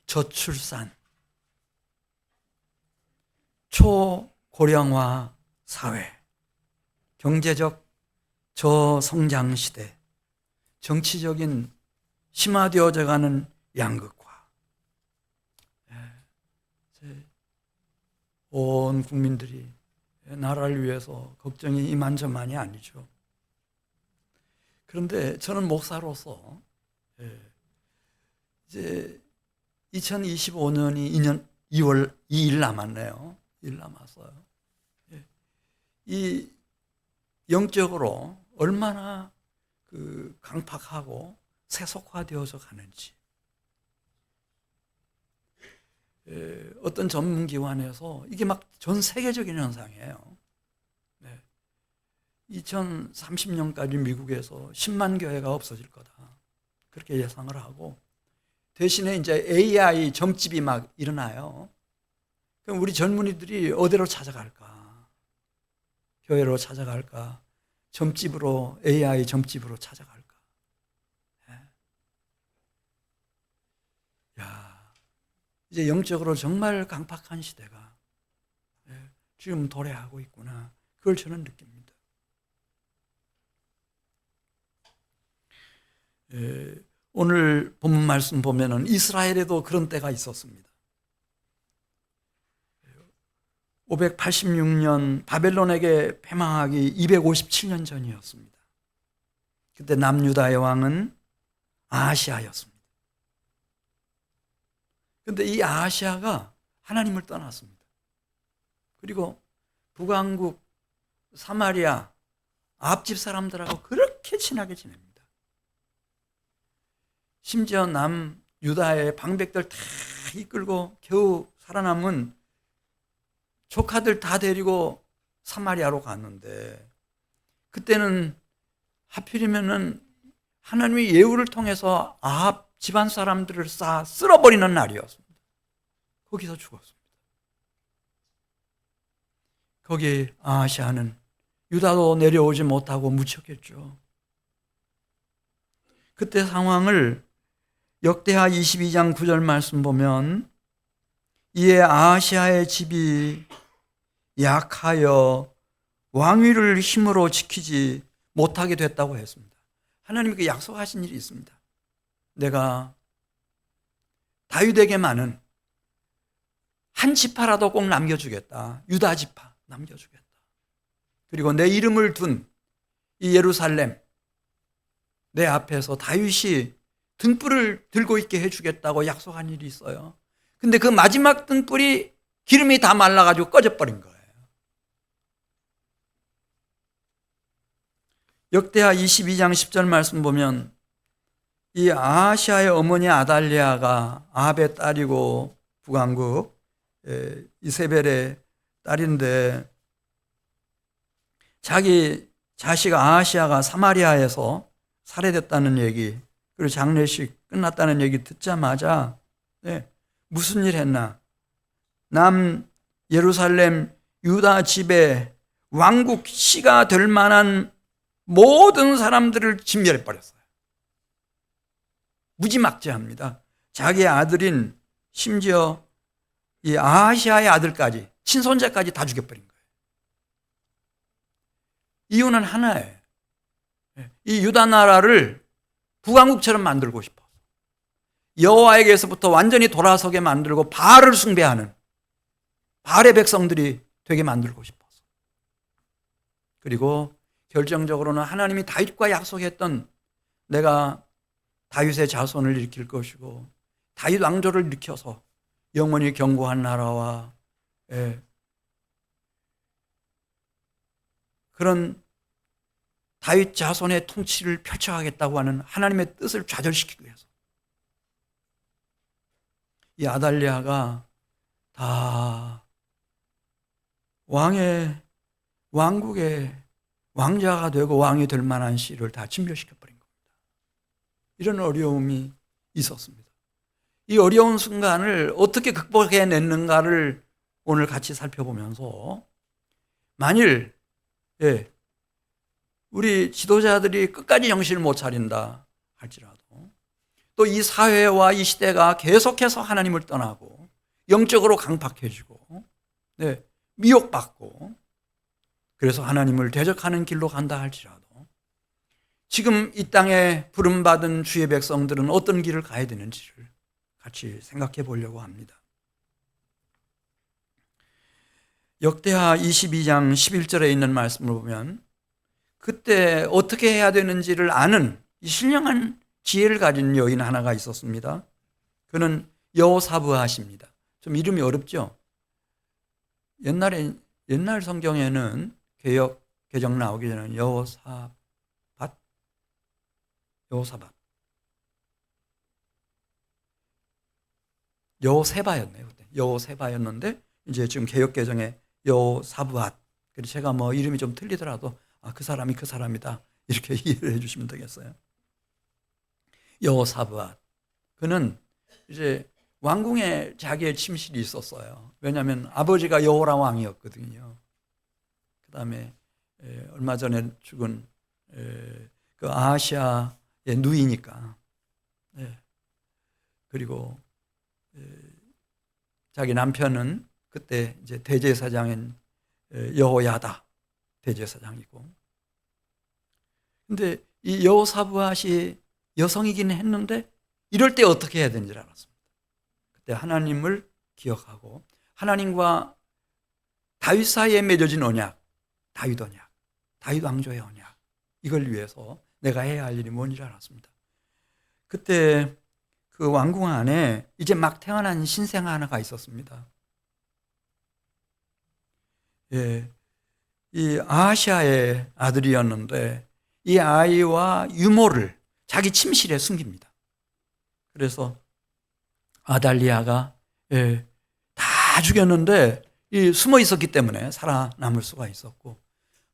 저출산, 초고령화 사회, 경제적 저성장 시대, 정치적인 심화되어져 가는 양극화. 온 국민들이 나라를 위해서 걱정이 이만저만이 아니죠. 그런데 저는 목사로서 이제 2025년이 2년 2월 2일 남았네요. 2일 남았어요. 이 영적으로 얼마나 강팍하고 세속화되어서 가는지. 어떤 전문기관에서 이게 막 전 세계적인 현상이에요. 2030년까지 미국에서 10만 교회가 없어질 거다. 그렇게 예상을 하고, 대신에 이제 AI 점집이 막 일어나요. 그럼 우리 젊은이들이 어디로 찾아갈까? 교회로 찾아갈까? 점집으로, AI 점집으로 찾아갈까? 야, 이제 영적으로 정말 강팍한 시대가 지금 도래하고 있구나. 그걸 저는 느낍니다. 오늘 본문 말씀 보면은 이스라엘에도 그런 때가 있었습니다. 586년 바벨론에게 패망하기 257년 전이었습니다. 그때 남유다의 왕은 아하시아였습니다. 그런데 이 아하시아가 하나님을 떠났습니다. 그리고 북왕국 사마리아 앞집 사람들하고 그렇게 친하게 지냅니다. 심지어 남유다의 방백들 다 이끌고 겨우 살아남은 조카들 다 데리고 사마리아로 갔는데, 그때는 하필이면은 하나님의 예우를 통해서 아합 집안 사람들을 싹 쓸어버리는 날이었습니다. 거기서 죽었습니다. 거기 아하시아는 유다도 내려오지 못하고 묻혔겠죠. 그때 상황을 역대하 22장 9절 말씀 보면, 이에 아하시아의 집이 약하여 왕위를 힘으로 지키지 못하게 됐다고 했습니다. 하나님께 약속하신 일이 있습니다. 내가 다윗에게만은 한 지파라도 꼭 남겨주겠다. 유다 지파 남겨주겠다. 그리고 내 이름을 둔 이 예루살렘, 내 앞에서 다윗이 등불을 들고 있게 해주겠다고 약속한 일이 있어요. 근데 그 마지막 등불이 기름이 다 말라가지고 꺼져버린 거예요. 역대하 22장 10절 말씀 보면, 이 아하시아의 어머니 아달리아가 아합의 딸이고 북왕국 이세벨의 딸인데, 자기 자식 아하시아가 사마리아에서 살해됐다는 얘기, 그리고 장례식 끝났다는 얘기 듣자마자 무슨 일 했나? 남 예루살렘 유다 집에 왕국 씨가 될 만한 모든 사람들을 진멸해버렸어요. 무지막지합니다. 자기 아들인, 심지어 이 아하시아의 아들까지, 친손자까지 다 죽여버린 거예요. 이유는 하나예요. 이 유다 나라를 북왕국처럼 만들고 싶어. 여호와에게서부터 완전히 돌아서게 만들고 바알을 숭배하는 바알의 백성들이 되게 만들고 싶어서. 그리고 결정적으로는 하나님이 다윗과 약속했던, 내가 다윗의 자손을 일으킬 것이고 다윗 왕조를 일으켜서 영원히 견고한 나라와 그런 다윗 자손의 통치를 펼쳐가겠다고 하는 하나님의 뜻을 좌절시키기 위해서 이 아달리아가 다 왕국의 왕자가 되고 왕이 될 만한 씨를 다 진멸시켜버린 겁니다. 이런 어려움이 있었습니다. 이 어려운 순간을 어떻게 극복해냈는가를 오늘 같이 살펴보면서, 만일 우리 지도자들이 끝까지 정신을 못 차린다 할지라도, 또 이 사회와 이 시대가 계속해서 하나님을 떠나고 영적으로 강팍해지고 미혹받고 그래서 하나님을 대적하는 길로 간다 할지라도 지금 이 땅에 부름받은 주의 백성들은 어떤 길을 가야 되는지를 같이 생각해 보려고 합니다. 역대하 22장 11절에 있는 말씀을 보면 그때 어떻게 해야 되는지를 아는 신령한 지혜를 가진 여인 하나가 있었습니다. 그는 여호사브앗입니다. 좀 이름이 어렵죠? 옛날 성경에는 개역 개정 나오기 전에 여호세바였네요. 여호세바였는데 이제 지금 개역 개정에 여호사브앗. 그래서 제가 뭐 이름이 좀 틀리더라도 그 사람이 그 사람이다 이렇게 이해를 해주시면 되겠어요. 여호사브앗. 그는 이제 왕궁에 자기의 침실이 있었어요. 왜냐하면 아버지가 여호람 왕이었거든요. 그 다음에 얼마 전에 죽은 그 아하시아의 누이니까. 그리고 자기 남편은 그때 이제 대제사장인 여호야다 대제사장이고. 근데 이 여호사브앗이 여성이긴 했는데 이럴 때 어떻게 해야 되는지 알았습니다. 그때 하나님을 기억하고 하나님과 다윗 사이에 맺어진 언약, 다윗 언약, 다윗 왕조의 언약, 이걸 위해서 내가 해야 할 일이 뭔지 알았습니다. 그때 그 왕궁 안에 이제 막 태어난 신생 하나가 있었습니다. 이 아하시아의 아들이었는데 이 아이와 유모를 자기 침실에 숨깁니다. 그래서 아달리아가 다 죽였는데 숨어 있었기 때문에 살아남을 수가 있었고,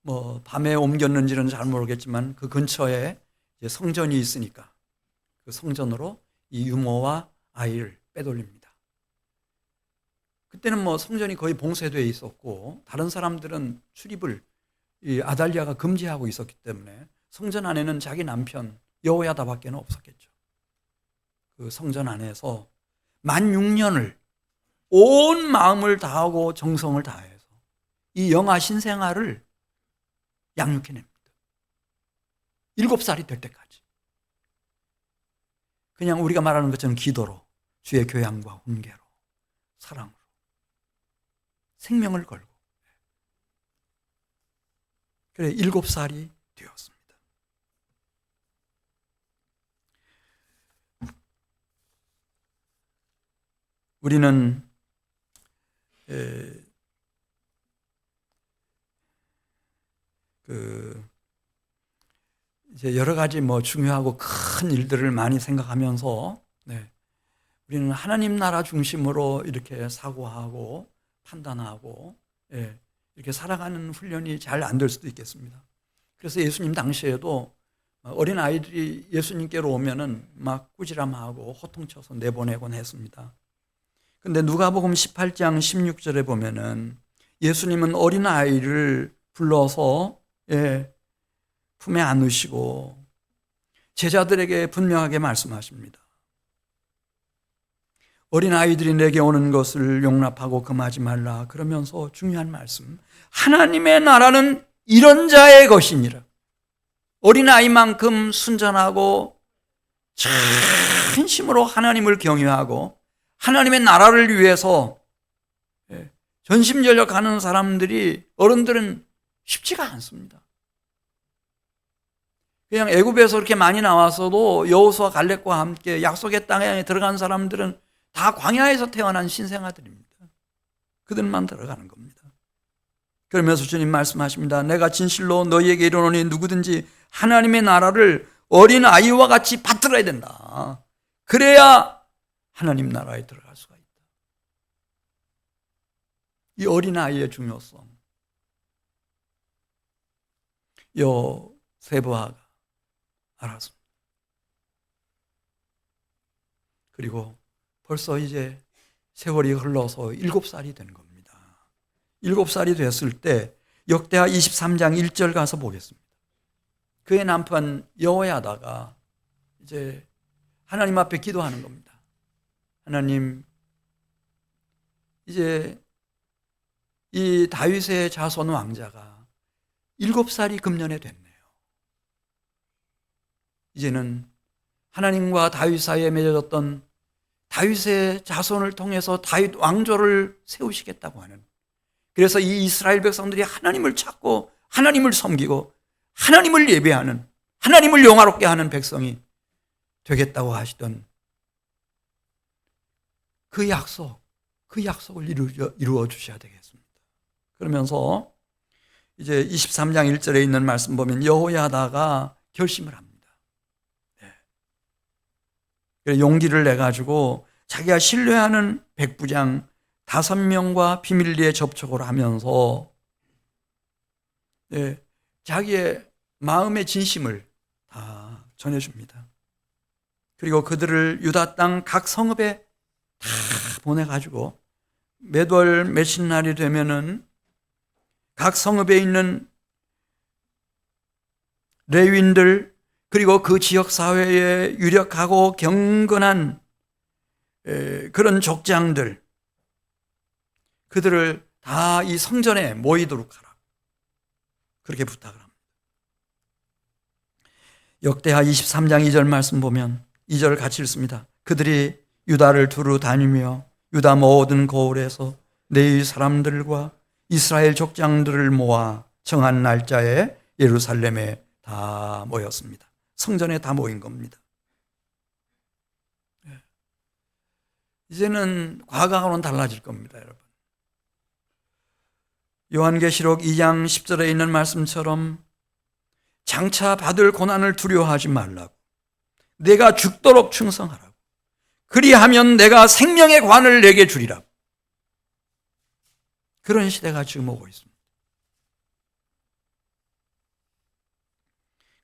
뭐 밤에 옮겼는지는 잘 모르겠지만 그 근처에 이제 성전이 있으니까 그 성전으로 이 유모와 아이를 빼돌립니다. 그때는 뭐 성전이 거의 봉쇄되어 있었고 다른 사람들은 출입을 이 아달리아가 금지하고 있었기 때문에 성전 안에는 자기 남편 여호야다밖에 없었겠죠. 그 성전 안에서 16년을 온 마음을 다하고 정성을 다해서 이 영아 신생아를 양육해냅니다. 7살이 될 때까지. 그냥 우리가 말하는 것처럼 기도로, 주의 교양과 훈계로, 사랑으로 생명을 걸고. 그래 7살이 되었습니다. 우리는 이제 여러 가지 뭐 중요하고 큰 일들을 많이 생각하면서 우리는 하나님 나라 중심으로 이렇게 사고하고 판단하고 이렇게 살아가는 훈련이 잘 안 될 수도 있겠습니다. 그래서 예수님 당시에도 어린 아이들이 예수님께로 오면은 막 꾸지람하고 호통쳐서 내보내곤 했습니다. 근데 누가복음 18장 16절에 보면은 예수님은 어린 아이를 불러서 품에 안으시고 제자들에게 분명하게 말씀하십니다. 어린 아이들이 내게 오는 것을 용납하고 금하지 말라. 그러면서 중요한 말씀, 하나님의 나라는 이런 자의 것이니라. 어린 아이만큼 순전하고 진심으로 하나님을 경외하고 하나님의 나라를 위해서 전심전력하는 사람들이, 어른들은 쉽지가 않습니다. 그냥 애굽에서 그렇게 많이 나와서도 여호수아 갈렙과 함께 약속의 땅에 들어간 사람들은 다 광야에서 태어난 신생아들입니다. 그들만 들어가는 겁니다. 그러면서 주님 말씀하십니다. 내가 진실로 너희에게 이르노니 누구든지 하나님의 나라를 어린 아이와 같이 받들어야 된다. 그래야 하나님 나라에 들어갈 수가 있다. 이 어린 아이의 중요성, 여호세바가 알았습니다. 그리고 벌써 이제 세월이 흘러서 7살이 된 겁니다. 7살이 됐을 때 역대하 23장 1절 가서 보겠습니다. 그의 남편 여호야다가 이제 하나님 앞에 기도하는 겁니다. 하나님, 이제 이 다윗의 자손 왕자가 7살이 금년에 됐네요. 이제는 하나님과 다윗 사이에 맺어졌던 다윗의 자손을 통해서 다윗 왕조를 세우시겠다고 하는, 그래서 이 이스라엘 백성들이 하나님을 찾고 하나님을 섬기고 하나님을 예배하는, 하나님을 영화롭게 하는 백성이 되겠다고 하시던 그 약속을 이루어 주셔야 되겠습니다. 그러면서 이제 23장 1절에 있는 말씀 보면 여호야다가 결심을 합니다. 네. 용기를 내가지고 자기가 신뢰하는 백부장 5명과 비밀리에 접촉을 하면서 자기의 마음의 진심을 다 전해줍니다. 그리고 그들을 유다 땅 각 성읍에 다 보내가지고 매월 매신날이 되면은 각 성읍에 있는 레위인들, 그리고 그 지역 사회에 유력하고 경건한 그런 족장들, 그들을 다 이 성전에 모이도록 하라, 그렇게 부탁을 합니다. 역대하 23장 2절 말씀 보면 2절 같이 읽습니다. 그들이 유다를 두루 다니며 유다 모든 거울에서 내 사람들과 이스라엘 족장들을 모아 정한 날짜에 예루살렘에 다 모였습니다. 성전에 다 모인 겁니다. 이제는 과거하고는 달라질 겁니다, 여러분. 요한계시록 2장 10절에 있는 말씀처럼 장차 받을 고난을 두려워하지 말라고, 내가 죽도록 충성하라고, 그리하면 내가 생명의 관을 내게 주리라. 그런 시대가 지금 오고 있습니다.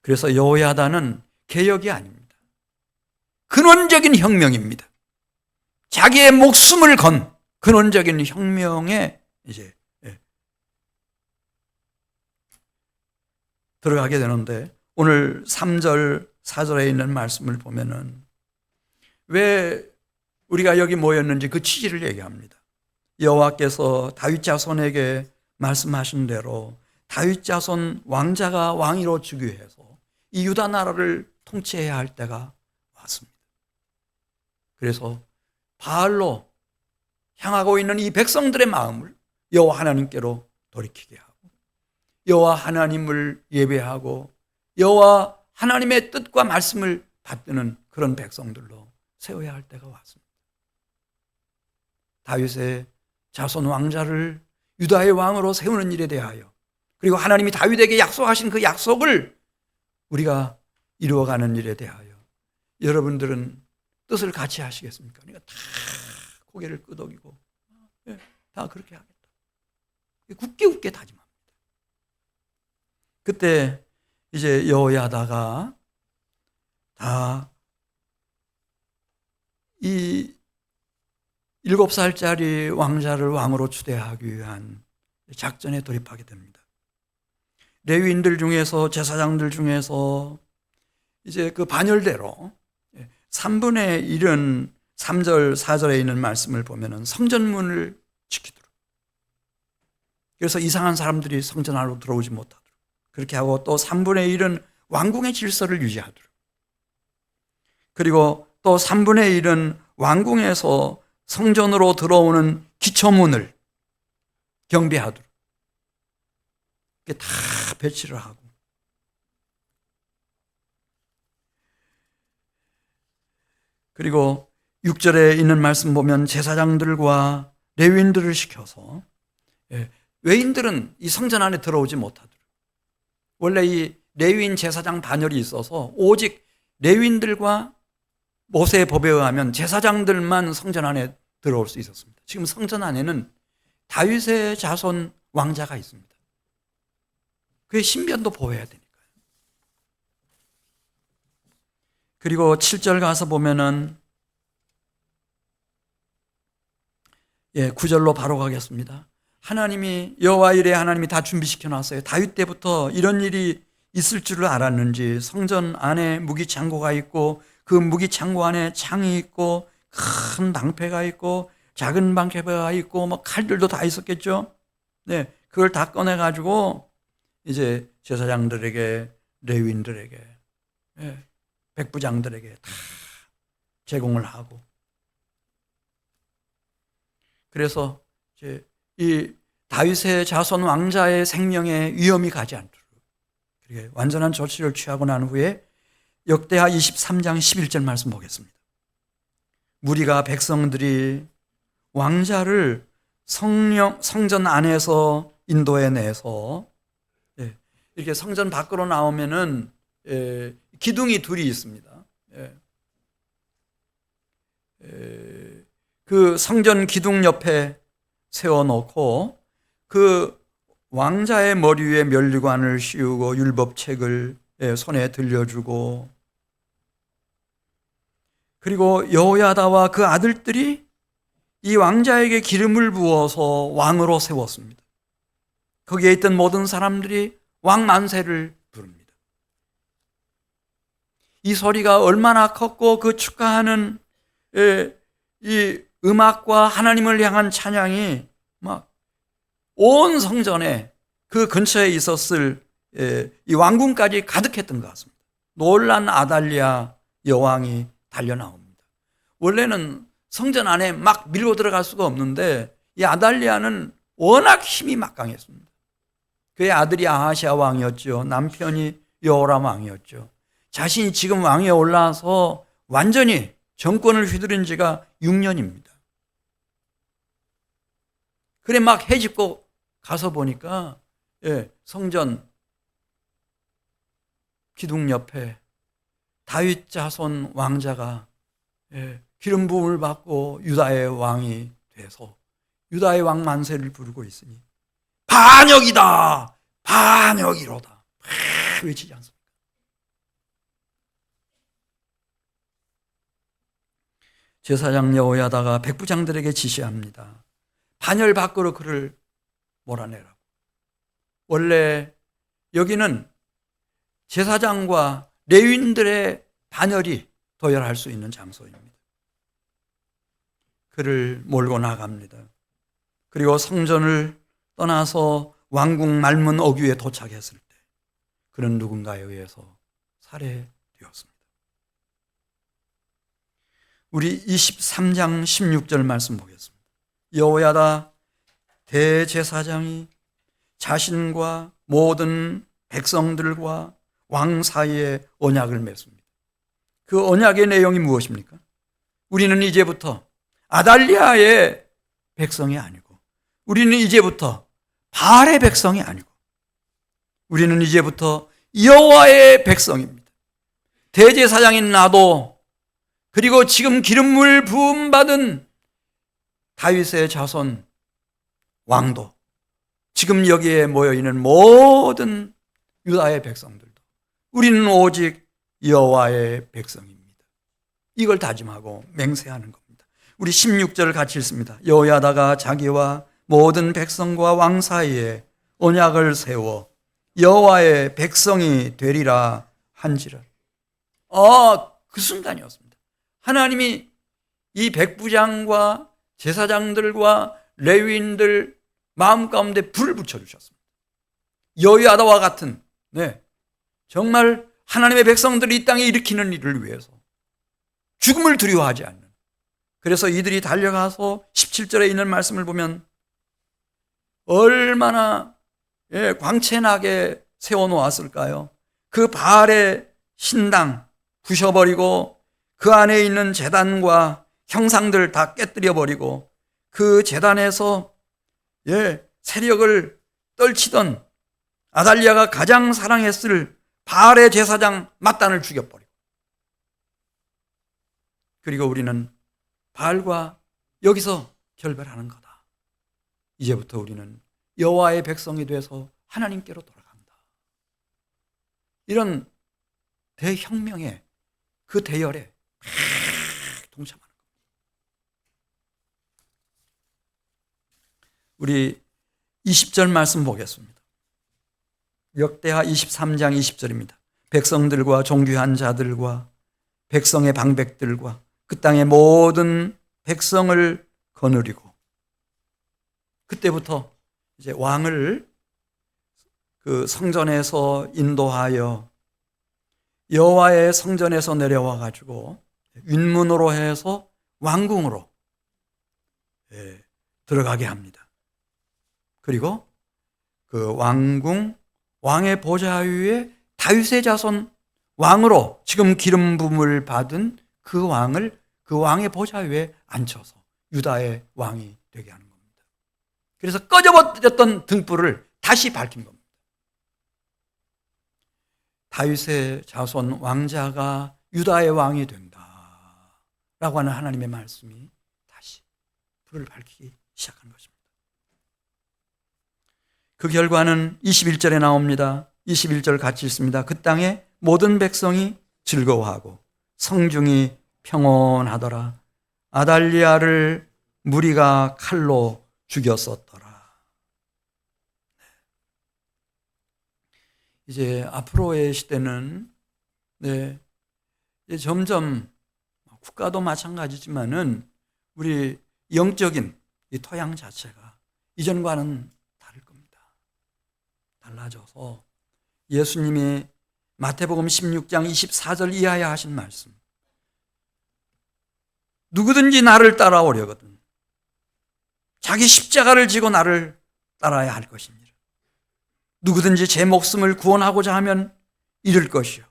그래서 여호야다는 개혁이 아닙니다. 근원적인 혁명입니다. 자기의 목숨을 건 근원적인 혁명에 이제 들어가게 되는데, 오늘 3절 4절에 있는 말씀을 보면은 왜 우리가 여기 모였는지 그 취지를 얘기합니다. 여호와께서 다윗 자손에게 말씀하신 대로 다윗 자손 왕자가 왕위로 주기 위해서 이 유다 나라를 통치해야 할 때가 왔습니다. 그래서 바알로 향하고 있는 이 백성들의 마음을 여호와 하나님께로 돌이키게 하고, 여호와 하나님을 예배하고 여호와 하나님의 뜻과 말씀을 받드는 그런 백성들로 세워야 할 때가 왔습니다. 다윗의 자손 왕자를 유다의 왕으로 세우는 일에 대하여, 그리고 하나님이 다윗에게 약속하신 그 약속을 우리가 이루어가는 일에 대하여 여러분들은 뜻을 같이 하시겠습니까? 그러니까 다 고개를 끄덕이고 다 그렇게 하겠다, 굳게 다짐합니다. 그때 이제 여호야다가 다 이 7살짜리 왕자를 왕으로 추대하기 위한 작전에 돌입하게 됩니다. 레위인들 중에서, 제사장들 중에서 이제 그 반열대로 3분의 1은 3절 4절에 있는 말씀을 보면은 성전문을 지키도록, 그래서 이상한 사람들이 성전 안으로 들어오지 못하도록 그렇게 하고, 또 3분의 1은 왕궁의 질서를 유지하도록, 그리고 또 3분의 1은 왕궁에서 성전으로 들어오는 기초문을 경비하도록 이렇게 다 배치를 하고, 그리고 6절에 있는 말씀 보면 제사장들과 레위인들을 시켜서, 외인들은 이 성전 안에 들어오지 못하도록, 원래 이 레위인 제사장 반열이 있어서 오직 레위인들과 모세의 법에 의하면 제사장들만 성전 안에 들어올 수 있었습니다. 지금 성전 안에는 다윗의 자손 왕자가 있습니다. 그의 신변도 보호해야 되니까요. 그리고 7절 가서 보면은 9절로 바로 가겠습니다. 하나님이, 여호와 이레 하나님이 다 준비시켜 놨어요. 다윗 때부터 이런 일이 있을 줄을 알았는지 성전 안에 무기 창고가 있고 그 무기 창고 안에 창이 있고 큰 방패가 있고 작은 방패가 있고 뭐 칼들도 다 있었겠죠. 네, 그걸 다 꺼내 가지고 이제 제사장들에게, 레위인들에게, 예, 백부장들에게 다 제공을 하고, 그래서 이제 이 다윗의 자손 왕자의 생명에 위험이 가지 않도록 그렇게 완전한 조치를 취하고 난 후에 역대하 23장 11절 말씀 보겠습니다. 무리가 백성들이 왕자를 성전 안에서 인도해내서, 이렇게 성전 밖으로 나오면은 기둥이 둘이 있습니다. 그 성전 기둥 옆에 세워놓고 그 왕자의 머리 위에 면류관을 씌우고 율법책을 손에 들려주고, 그리고 여호야다와 그 아들들이 이 왕자에게 기름을 부어서 왕으로 세웠습니다. 거기에 있던 모든 사람들이 왕 만세를 부릅니다. 이 소리가 얼마나 컸고 그 축하하는 이 음악과 하나님을 향한 찬양이 막 온 성전에 그 근처에 있었을 이 왕궁까지 가득했던 것 같습니다. 놀란 아달랴 여왕이 달려 나옵니다. 원래는 성전 안에 막 밀고 들어갈 수가 없는데 이 아달랴는 워낙 힘이 막강했습니다. 그의 아들이 아하시아 왕이었죠. 남편이 여호람 왕이었죠. 자신이 지금 왕에 올라서 완전히 정권을 휘두른 지가 6년입니다. 그래 막 해집고 가서 보니까 성전 기둥 옆에 다윗 자손 왕자가 기름 부음을 받고 유다의 왕이 돼서 유다의 왕 만세를 부르고 있으니 반역이다, 반역이로다 외치지 않습니까? 제사장 여호야다가 백부장들에게 지시합니다. 반열 밖으로 그를 몰아내라고. 원래 여기는 제사장과 레위인들의 반열이 도열할 수 있는 장소입니다. 그를 몰고 나갑니다. 그리고 성전을 떠나서 왕궁 말문 어귀에 도착했을 때 그는 누군가에 의해서 살해되었습니다. 우리 23장 16절 말씀 보겠습니다. 여호야다 대제사장이 자신과 모든 백성들과 왕 사이에 언약을 맺습니다. 그 언약의 내용이 무엇입니까? 우리는 이제부터 아달랴의 백성이 아니고, 우리는 이제부터 바알의 백성이 아니고, 우리는 이제부터 여호와의 백성입니다. 대제사장인 나도, 그리고 지금 기름물 부음받은 다윗의 자손 왕도, 지금 여기에 모여있는 모든 유다의 백성들도 우리는 오직 여호와의 백성입니다. 이걸 다짐하고 맹세하는 겁니다. 우리 16절을 같이 읽습니다. 여호야다가 자기와 모든 백성과 왕 사이에 언약을 세워 여호와의 백성이 되리라 한지라. 그 순간이었습니다. 하나님이 이 백부장과 제사장들과 레위인들 마음 가운데 불을 붙여주셨습니다. 여호야다와 같은 정말 하나님의 백성들이 이 땅에 일으키는 일을 위해서 죽음을 두려워하지 않는, 그래서 이들이 달려가서 17절에 있는 말씀을 보면 얼마나 광채나게 세워놓았을까요? 그 바알의 신당 부셔버리고 그 안에 있는 제단과 형상들 다 깨뜨려버리고 그 제단에서 세력을 떨치던 아달랴가 가장 사랑했을 바알의 제사장 mat단을 죽여버리고, 그리고 우리는 바알과 여기서 결별하는 거다. 이제부터 우리는 여호와의 백성이 돼서 하나님께로 돌아간다. 이런 대혁명의 그 대열에 동참하는 겁니다. 우리 20절 말씀 보겠습니다. 역대하 23장 20절입니다. 백성들과 존귀한 자들과 백성의 방백들과 그 땅의 모든 백성을 거느리고, 그때부터 이제 왕을 그 성전에서 인도하여 여호와의 성전에서 내려와 가지고 윗문으로 해서 왕궁으로 들어가게 합니다. 그리고 그 왕궁 왕의 보좌 위에 다윗의 자손 왕으로 지금 기름 부음을 받은 그 왕을 그 왕의 보좌 위에 앉혀서 유다의 왕이 되게 하는 겁니다. 그래서 꺼져버렸던 등불을 다시 밝힌 겁니다. 다윗의 자손 왕자가 유다의 왕이 된다라고 하는 하나님의 말씀이 다시 불을 밝히기 시작한 것입니다. 그 결과는 21절에 나옵니다. 21절 같이 읽습니다. 그 땅에 모든 백성이 즐거워하고 성중이 평온하더라. 아달리아를 무리가 칼로 죽였었더라. 이제 앞으로의 시대는 이제 점점 국가도 마찬가지지만은 우리 영적인 이 토양 자체가 이전과는 다를 겁니다. 달라져서 예수님이 마태복음 16장 24절 이하에 하신 말씀, 누구든지 나를 따라오려거든 자기 십자가를 지고 나를 따라야 할 것입니다. 누구든지 제 목숨을 구원하고자 하면 잃을 것이요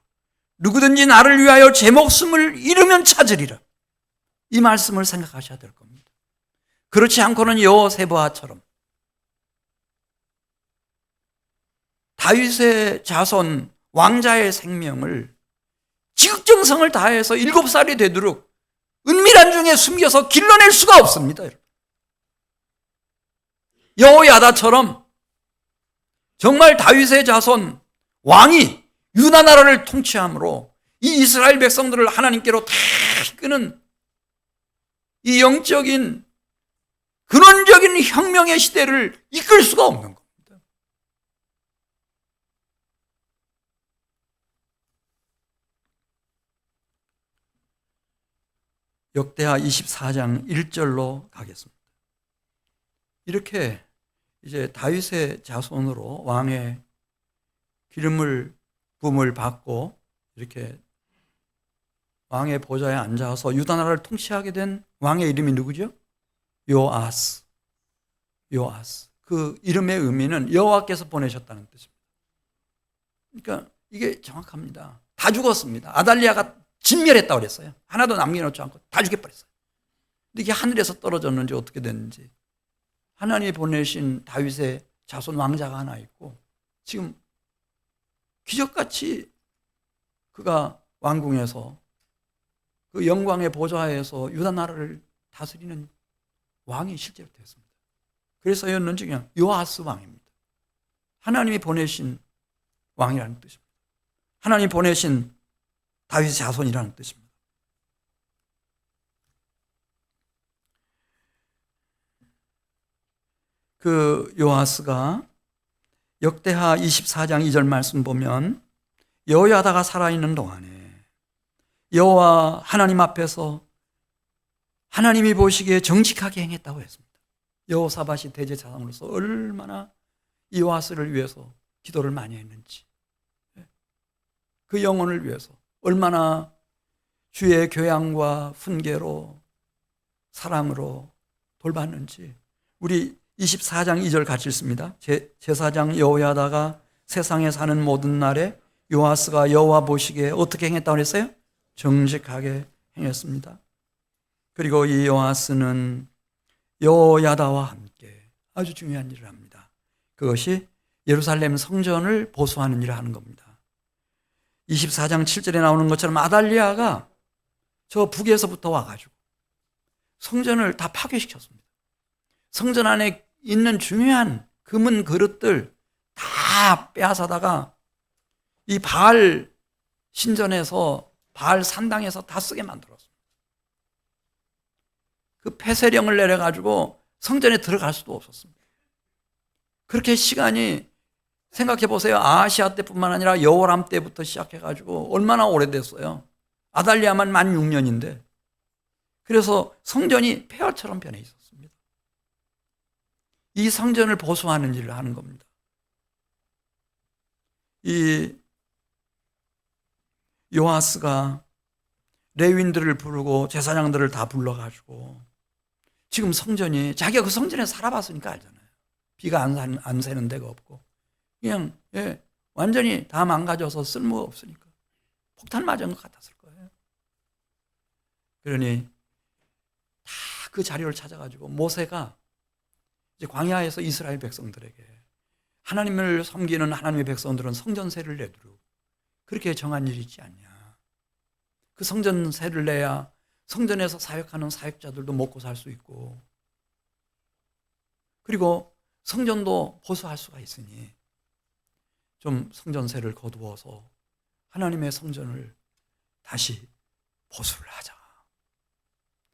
누구든지 나를 위하여 제 목숨을 잃으면 찾으리라. 이 말씀을 생각하셔야 될 겁니다. 그렇지 않고는 여호세바처럼 다윗의 자손 왕자의 생명을 지극정성을 다해서 7살이 되도록 은밀한 중에 숨겨서 길러낼 수가 없습니다. 여호야다처럼 정말 다윗의 자손 왕이 유다 나라를 통치함으로 이 이스라엘 백성들을 하나님께로 다 이끄는 이 영적인 근원적인 혁명의 시대를 이끌 수가 없는 겁니다. 역대하 24장 1절로 가겠습니다. 이렇게 이제 다윗의 자손으로 왕의 기름을 부음을 받고 이렇게 왕의 보좌에 앉아서 유다 나라를 통치하게 된 왕의 이름이 누구죠? 요아스. 그 이름의 의미는 여호와께서 보내셨다는 뜻입니다. 그러니까 이게 정확합니다. 다 죽었습니다. 아달리아가 진멸했다고 그랬어요. 하나도 남겨놓지 않고 다 죽여버렸어요. 근데 이게 하늘에서 떨어졌는지 어떻게 됐는지, 하나님이 보내신 다윗의 자손 왕자가 하나 있고 지금 기적같이 그가 왕궁에서 그 영광의 보좌에서 유다 나라를 다스리는 왕이 실제로 됐습니다. 그래서였는지 그냥 요아스 왕입니다. 하나님이 보내신 왕이라는 뜻입니다. 하나님이 보내신 다윗의 자손이라는 뜻입니다. 그 요아스가 역대하 24장 2절 말씀 보면 여호야다가 살아있는 동안에 여호와 하나님 앞에서 하나님이 보시기에 정직하게 행했다고 했습니다. 여호사밧이 대제사장으로서 얼마나 이 요아스를 위해서 기도를 많이 했는지, 그 영혼을 위해서 얼마나 주의 교양과 훈계로 사랑으로 돌봤는지 우리 24장 2절 같이 읽습니다. 제사장 여호야다가 세상에 사는 모든 날에 요아스가 여호와 보시기에 어떻게 행했다고 했어요? 정직하게 행했습니다. 그리고 이 요아스는 여호야다와 함께 아주 중요한 일을 합니다. 그것이 예루살렘 성전을 보수하는 일을 하는 겁니다. 24장 7절에 나오는 것처럼 아달리아가 저 북에서부터 와가지고 성전을 다 파괴시켰습니다. 성전 안에 있는 중요한 금은 그릇들 다 빼앗아다가 이 바알 신전에서 바알 산당에서 다 쓰게 만들었습니다. 그 폐쇄령을 내려가지고 성전에 들어갈 수도 없었습니다. 그렇게 시간이 생각해 보세요. 아하시아 때뿐만 아니라 여호람 때부터 시작해가지고 얼마나 오래됐어요. 아달랴만 만 6년인데 그래서 성전이 폐허처럼 변해 있었습니다. 이 성전을 보수하는 일을 하는 겁니다. 이 요아스가 레위인들을 부르고 제사장들을 다 불러가지고 지금 성전이 자기가 그 성전에 살아봤으니까 알잖아요. 비가 안 새는 데가 없고 그냥 완전히 다 망가져서 쓸모가 없으니까 폭탄 맞은 것 같았을 거예요. 그러니 다 그 자료를 찾아가지고 모세가 이제 광야에서 이스라엘 백성들에게 하나님을 섬기는 하나님의 백성들은 성전세를 내도록 그렇게 정한 일이 있지 않냐. 그 성전세를 내야 성전에서 사역하는 사역자들도 먹고 살 수 있고 그리고 성전도 보수할 수가 있으니 좀 성전세를 거두어서 하나님의 성전을 다시 보수를 하자.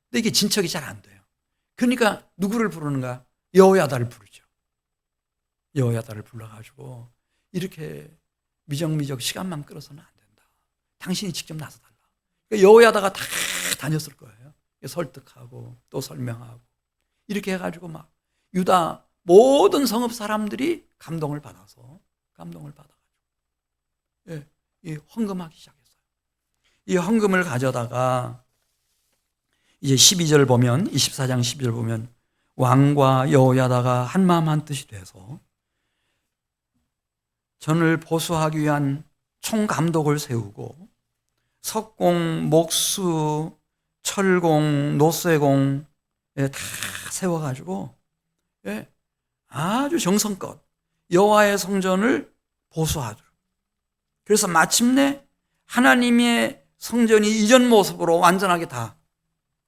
근데 이게 진척이 잘 안 돼요. 그러니까 누구를 부르는가? 여호야다를 부르죠. 여호야다를 불러가지고 이렇게 미적미적 시간만 끌어서는 안 된다. 당신이 직접 나서달라. 그러니까 여호야다가 다 다녔을 거예요. 설득하고 또 설명하고 이렇게 해가지고 막 유다 모든 성읍 사람들이 감동을 받아가지고 이 헌금하기 시작했어요. 이 헌금을 가져다가 이제 12절 보면 24장 12절 보면 왕과 여호야다가 한마음 한뜻이 돼서 전을 보수하기 위한 총감독을 세우고 석공, 목수, 철공, 노쇠공 다 세워가지고 아주 정성껏 여호와의 성전을 보수하도록. 그래서 마침내 하나님의 성전이 이전 모습으로 완전하게 다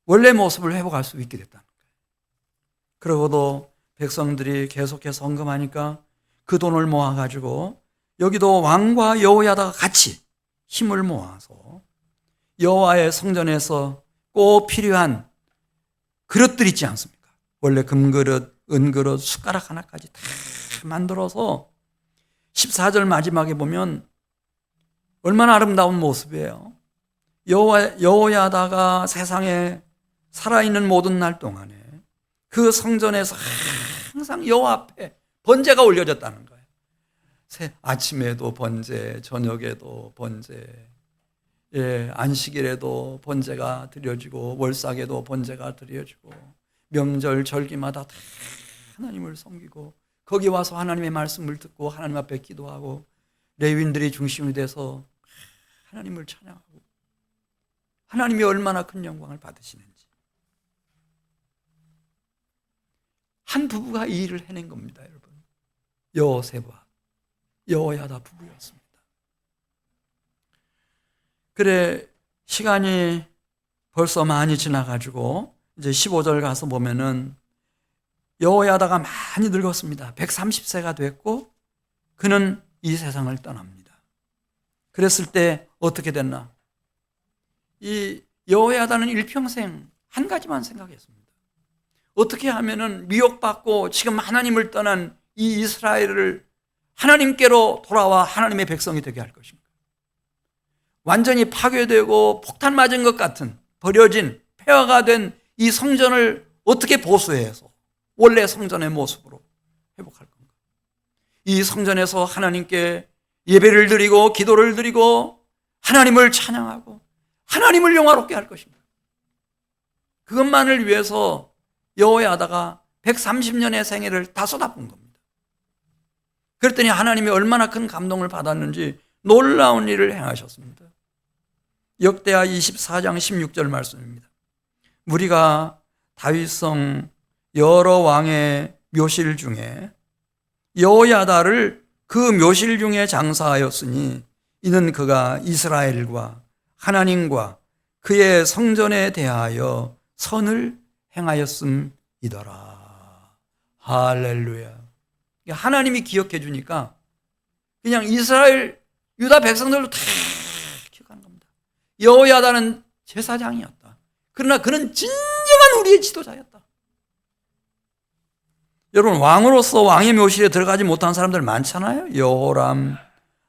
원래 모습을 회복할 수 있게 됐다는 거예요. 그러고도 백성들이 계속해서 헌금하니까 그 돈을 모아가지고 여기도 왕과 여호야다가 같이 힘을 모아서 여호와의 성전에서 꼭 필요한 그릇들 있지 않습니까? 원래 금그릇, 은그릇, 숟가락 하나까지 다 만들어서 14절 마지막에 보면 얼마나 아름다운 모습이에요. 여호야다가 세상에 살아있는 모든 날 동안에 그 성전에서 항상 여호와 앞에 번제가 올려졌다는 거예요. 아침에도 번제, 저녁에도 번제, 안식일에도 번제가 드려지고 월삭에도 번제가 드려지고 명절, 절기마다 다 하나님을 섬기고 거기 와서 하나님의 말씀을 듣고 하나님 앞에 기도하고 레위인들이 중심이 돼서 하나님을 찬양하고 하나님이 얼마나 큰 영광을 받으시는지 한 부부가 이 일을 해낸 겁니다, 여러분. 여호세와 여호야다 부부였습니다. 그래 시간이 벌써 많이 지나가지고 이제 15절 가서 보면은 여호야다가 많이 늙었습니다. 130세가 됐고 그는 이 세상을 떠납니다. 그랬을 때 어떻게 됐나? 이 여호야다는 일평생 한 가지만 생각했습니다. 어떻게 하면은 미혹받고 지금 하나님을 떠난 이 이스라엘을 하나님께로 돌아와 하나님의 백성이 되게 할 것인가? 완전히 파괴되고 폭탄 맞은 것 같은 버려진 폐허가 된 이 성전을 어떻게 보수해서 원래 성전의 모습으로 회복할 건가? 이 성전에서 하나님께 예배를 드리고 기도를 드리고 하나님을 찬양하고 하나님을 영화롭게 할 것인가? 그것만을 위해서 여호야다가 130년의 생애를 다 쏟아부은 겁니다. 그랬더니 하나님이 얼마나 큰 감동을 받았는지 놀라운 일을 행하셨습니다. 역대하 24장 16절 말씀입니다. 우리가 다윗성 여러 왕의 묘실 중에 여호야다를 그 묘실 중에 장사하였으니 이는 그가 이스라엘과 하나님과 그의 성전에 대하여 선을 행하였음이더라. 할렐루야. 하나님이 기억해 주니까 그냥 이스라엘 유다 백성들도 다 기억하는 겁니다. 여호야다는 제사장이었다. 그러나 그는 진정한 우리의 지도자였다. 여러분, 왕으로서 왕의 묘실에 들어가지 못한 사람들 많잖아요. 여호람,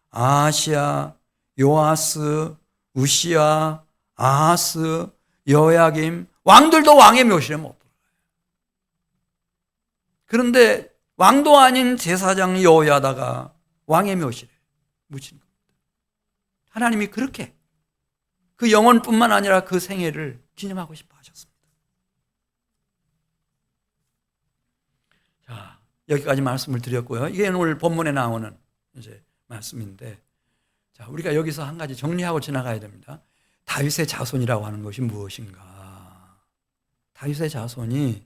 아하시야, 요아스, 우시야, 아하스, 여야김, 왕들도 왕의 묘실에 못 들어가요. 그런데 왕도 아닌 제사장 여호야다가 왕의 묘실에 묻힌 겁니다. 하나님이 그렇게 그 영혼뿐만 아니라 그 생애를 기념하고 싶어 하셨습니다. 자, 여기까지 말씀을 드렸고요. 이게 오늘 본문에 나오는 이제 말씀인데, 자, 우리가 여기서 한 가지 정리하고 지나가야 됩니다. 다윗의 자손이라고 하는 것이 무엇인가? 다윗의 자손이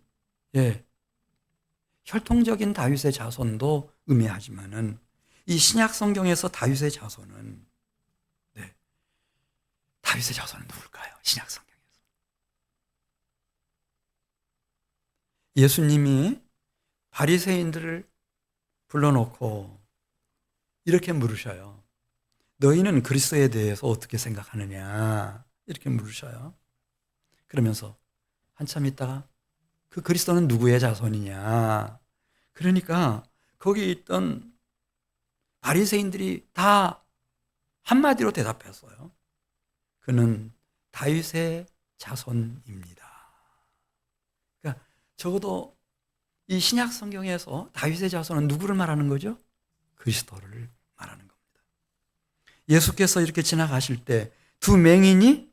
혈통적인 다윗의 자손도 의미하지만은 이 신약 성경에서 다윗의 자손은 다윗의 자손은 누굴까요? 신약 성경에서 예수님이 바리새인들을 불러놓고 이렇게 물으셔요. 너희는 그리스도에 대해서 어떻게 생각하느냐? 이렇게 물으셔요. 그러면서 한참 있다가 그 그리스도는 누구의 자손이냐? 그러니까 거기 있던 바리새인들이 다 한마디로 대답했어요. 그는 다윗의 자손입니다. 그러니까 적어도 이 신약 성경에서 다윗의 자손은 누구를 말하는 거죠? 그리스도를 말하는 겁니다. 예수께서 이렇게 지나가실 때 두 맹인이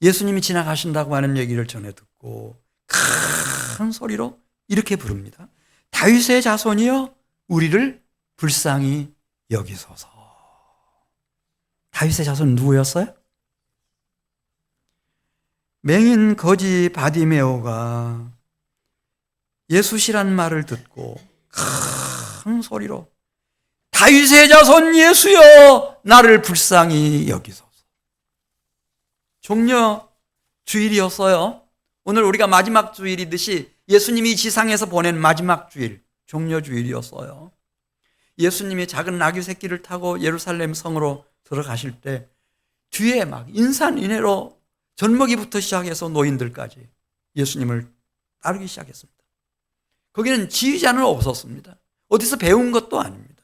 예수님이 지나가신다고 하는 얘기를 전해 듣고 큰 소리로 이렇게 부릅니다. 다윗의 자손이여 우리를 불쌍히 여기소서. 다윗의 자손은 누구였어요? 맹인 거지 바디메오가 예수시란 말을 듣고 큰 소리로 다윗의 자손 예수여 나를 불쌍히 여기소서. 종려 주일이었어요. 오늘 우리가 마지막 주일이듯이 예수님이 지상에서 보낸 마지막 주일, 종려 주일이었어요. 예수님이 작은 나귀 새끼를 타고 예루살렘 성으로 들어가실 때 뒤에 막 인산인해로 젖먹이부터 시작해서 노인들까지 예수님을 따르기 시작했습니다. 거기는 지휘자는 없었습니다. 어디서 배운 것도 아닙니다.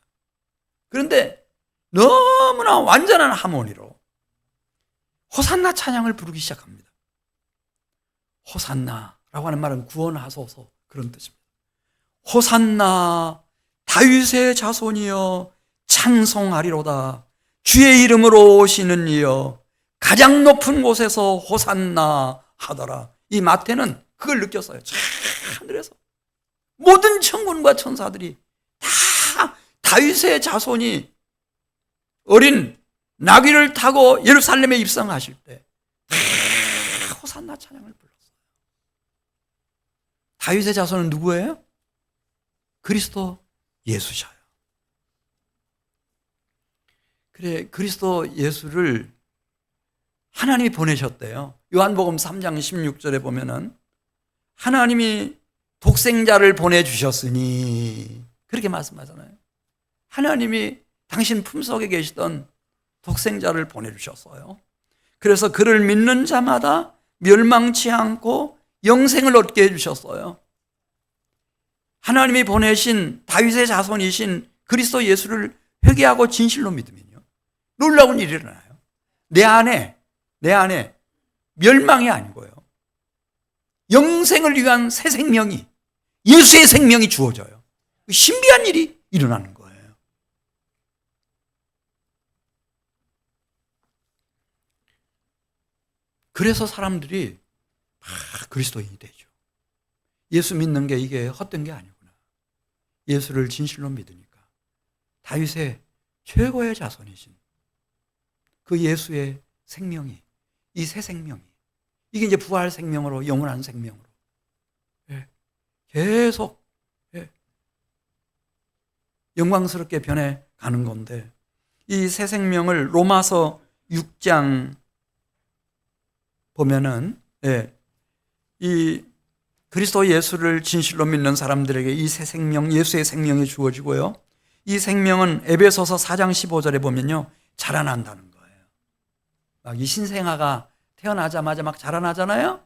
그런데 너무나 완전한 하모니로 호산나 찬양을 부르기 시작합니다. 호산나라고 하는 말은 구원하소서 그런 뜻입니다. 호산나 다윗의 자손이여 찬송하리로다. 주의 이름으로 오시는 이여 가장 높은 곳에서 호산나 하더라. 이 마태는 그걸 느꼈어요. 하늘에서 모든 천군과 천사들이 다 다윗의 자손이 어린 나귀를 타고 예루살렘에 입성하실 때 호산나 찬양을 불렀어요. 다윗의 자손은 누구예요? 그리스도 예수셔요. 그래, 그리스도 예수를 하나님이 보내셨대요. 요한복음 3장 16절에 보면은 하나님이 독생자를 보내주셨으니 그렇게 말씀하잖아요. 하나님이 당신 품속에 계시던 독생자를 보내주셨어요. 그래서 그를 믿는 자마다 멸망치 않고 영생을 얻게 해주셨어요. 하나님이 보내신 다윗의 자손이신 그리스도 예수를 회개하고 진실로 믿으면요, 놀라운 일이 일어나요. 내 안에 멸망이 아니고요, 영생을 위한 새 생명이, 예수의 생명이 주어져요. 신비한 일이 일어나는 거예요. 그래서 사람들이 그리스도인이 되죠. 예수 믿는 게 이게 헛된 게 아니구나. 예수를 진실로 믿으니까 다윗의 최고의 자손이신 그 예수의 생명이, 이 새 생명이, 이게 이제 부활 생명으로, 영원한 생명으로 계속 영광스럽게 변해가는 건데, 이 새 생명을 로마서 6장 보면은 이 그리스도 예수를 진실로 믿는 사람들에게 이 새 생명, 예수의 생명이 주어지고요, 이 생명은 에베소서 4장 15절에 보면요, 자라난다는 거예요. 막 이 신생아가 태어나자마자 막 자라나잖아요.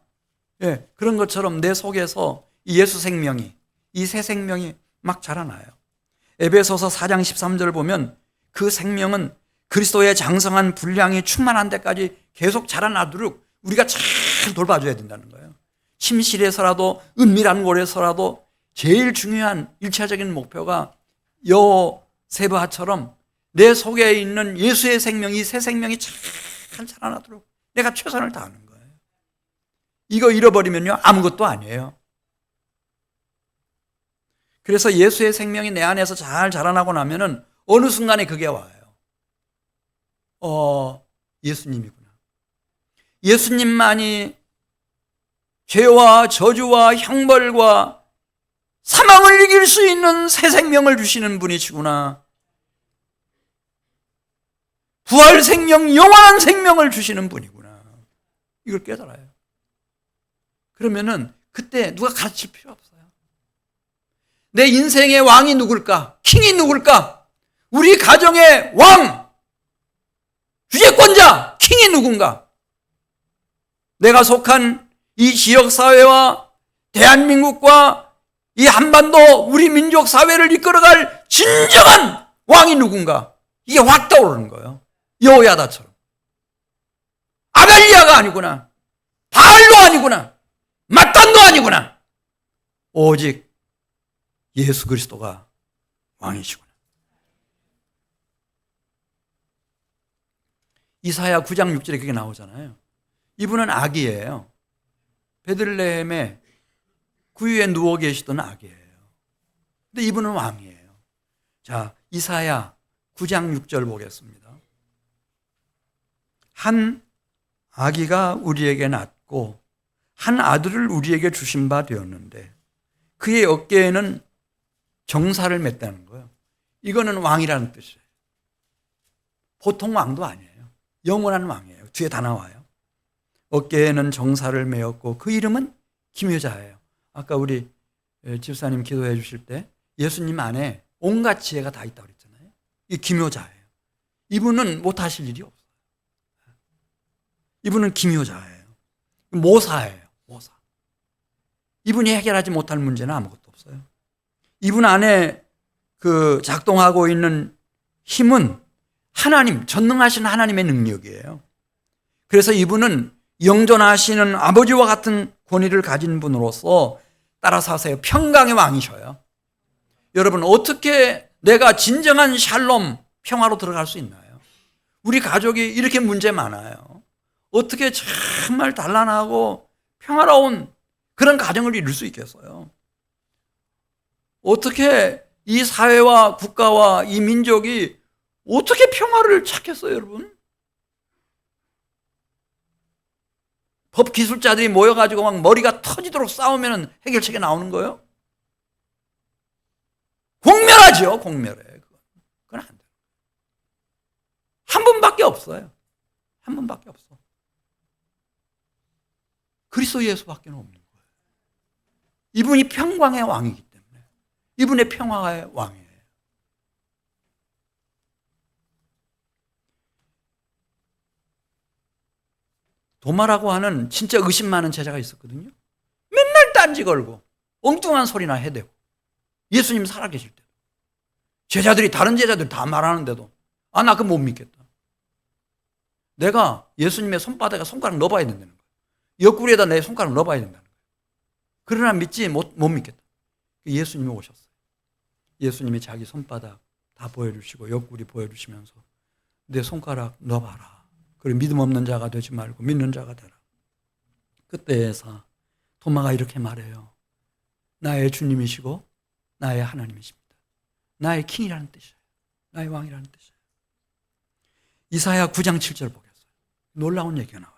그런 것처럼 내 속에서 이 예수 생명이, 이 새 생명이 막 자라나요. 에베소서 4장 13절을 보면 그 생명은 그리스도의 장성한 분량이 충만한 데까지 계속 자라나도록 우리가 잘 돌봐줘야 된다는 거예요. 침실에서라도 은밀한 곳에서라도 제일 중요한 1차적인 목표가 요세바처럼 내 속에 있는 예수의 생명이, 새 생명이 잘 자라나도록 내가 최선을 다하는 거예요. 이거 잃어버리면요 아무것도 아니에요. 그래서 예수의 생명이 내 안에서 잘 자라나고 나면은 어느 순간에 그게 와요. 예수님이구나. 예수님만이 죄와 저주와 형벌과 사망을 이길 수 있는 새 생명을 주시는 분이시구나. 부활 생명, 영원한 생명을 주시는 분이구나. 이걸 깨달아요. 그러면은 그때 누가 가르칠 필요 없어요. 내 인생의 왕이 누굴까? 킹이 누굴까? 우리 가정의 왕, 주재권자, 킹이 누군가? 내가 속한 이 지역사회와 대한민국과 이 한반도 우리 민족 사회를 이끌어갈 진정한 왕이 누군가? 이게 확 떠오르는 거예요. 여호야다처럼. 아갈리아가 아니구나. 바알도 아니구나. mat단도 아니구나. 오직 예수 그리스도가 왕이시구나. 이사야 9장 6절에 그게 나오잖아요. 이분은 아기예요. 베들레헴에 구유에 누워 계시던 아기예요. 근데 이분은 왕이에요. 자, 이사야 9장 6절 보겠습니다. 한 아기가 우리에게 낳고 한 아들을 우리에게 주신 바 되었는데 그의 어깨에는 정사를 맸다는 거예요. 이거는 왕이라는 뜻이에요. 보통 왕도 아니에요. 영원한 왕이에요. 뒤에 다 나와요. 어깨에는 정사를 메었고 그 이름은 기묘자예요. 아까 우리 집사님 기도해 주실 때 예수님 안에 온갖 지혜가 다 있다고 그랬잖아요. 이 기묘자예요. 이분은 못하실 일이 없어요. 이분은 기묘자예요. 모사예요. 모사. 이분이 해결하지 못할 문제는 아무것도 없어요. 이분 안에 그 작동하고 있는 힘은 하나님, 전능하신 하나님의 능력이에요. 그래서 이분은 영존하시는 아버지와 같은 권위를 가진 분으로서 따라서 하세요. 평강의 왕이셔요. 여러분, 어떻게 내가 진정한 샬롬, 평화로 들어갈 수 있나요? 우리 가족이 이렇게 문제 많아요. 어떻게 정말 단란하고 평화로운 그런 가정을 이룰 수 있겠어요? 어떻게 이 사회와 국가와 이 민족이 어떻게 평화를 찾겠어요, 여러분? 법 기술자들이 모여가지고 막 머리가 터지도록 싸우면 해결책이 나오는 거예요? 공멸하죠, 공멸해. 그건 안 돼요. 한 분밖에 없어요. 한 분밖에 없어. 그리스도 예수밖에 없는 거예요. 이분이 평강의 왕이기 때문에. 이분의 평화의 왕이에요. 도마라고 하는 진짜 의심 많은 제자가 있었거든요. 맨날 딴지 걸고 엉뚱한 소리나 해대고 예수님 살아계실 때 제자들이 다른 제자들 다 말하는데도 나 그거 못 믿겠다. 내가 예수님의 손바닥에 손가락 넣어봐야 된다는 거예요. 옆구리에다 내 손가락 넣어봐야 된다는 거예요. 그러나 믿지 못 믿겠다. 예수님이 오셨어요. 예수님이 자기 손바닥 다 보여주시고 옆구리 보여주시면서 내 손가락 넣어봐라. 그리고 믿음 없는 자가 되지 말고 믿는 자가 되라. 그때에서 도마가 이렇게 말해요. 나의 주님이시고 나의 하나님이십니다. 나의 킹이라는 뜻이에요. 나의 왕이라는 뜻이에요. 이사야 9장 7절 보겠어요. 놀라운 얘기가 나와요.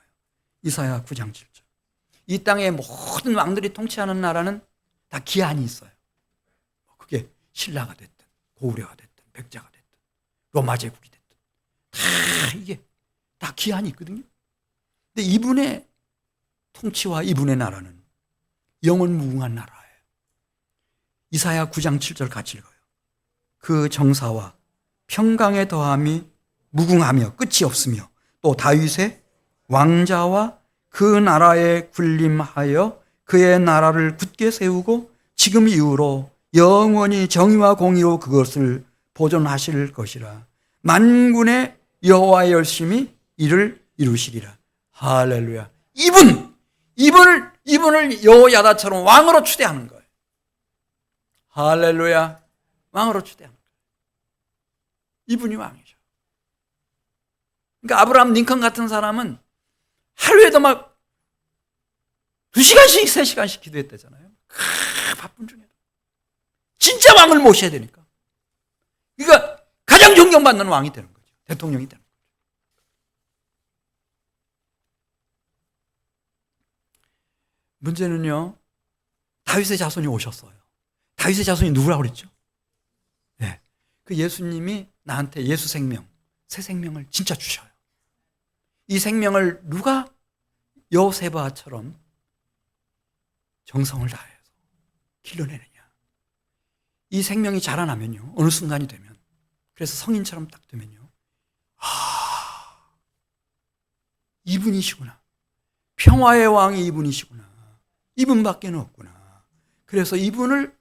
이사야 9장 7절. 이 땅의 모든 왕들이 통치하는 나라는 다 기한이 있어요. 그게 신라가 됐든 고구려가 됐든 백제가 됐든 로마 제국이 됐든 다 이게 다 기한이 있거든요. 근데 이분의 통치와 이분의 나라는 영원 무궁한 나라예요. 이사야 9장 7절 같이 읽어요. 그 정사와 평강의 더함이 무궁하며 끝이 없으며 또 다윗의 왕자와 그 나라에 군림하여 그의 나라를 굳게 세우고 지금 이후로 영원히 정의와 공의로 그것을 보존하실 것이라. 만군의 여호와의 열심히 이를 이루시리라. 할렐루야. 이분을 여호야다처럼 왕으로 추대하는 거예요. 할렐루야. 왕으로 추대하는 거예요. 이분이 왕이죠. 그러니까 아브라함 링컨 같은 사람은 하루에도 막 2시간씩 3시간씩 기도했대잖아요. 바쁜 중에도 진짜 왕을 모셔야 되니까. 그러니까 가장 존경받는 왕이 되는 거죠. 대통령이 되는 거죠. 문제는요, 다윗의 자손이 오셨어요. 다윗의 자손이 누구라고 그랬죠? 네. 그 예수님이 나한테 예수 생명, 새 생명을 진짜 주셔요. 이 생명을 누가 여호세바처럼 정성을 다해서 길러내느냐. 이 생명이 자라나면요, 어느 순간이 되면, 그래서 성인처럼 딱 되면요, 이분이시구나. 평화의 왕이 이분이시구나. 이분밖에 없구나. 그래서 이분을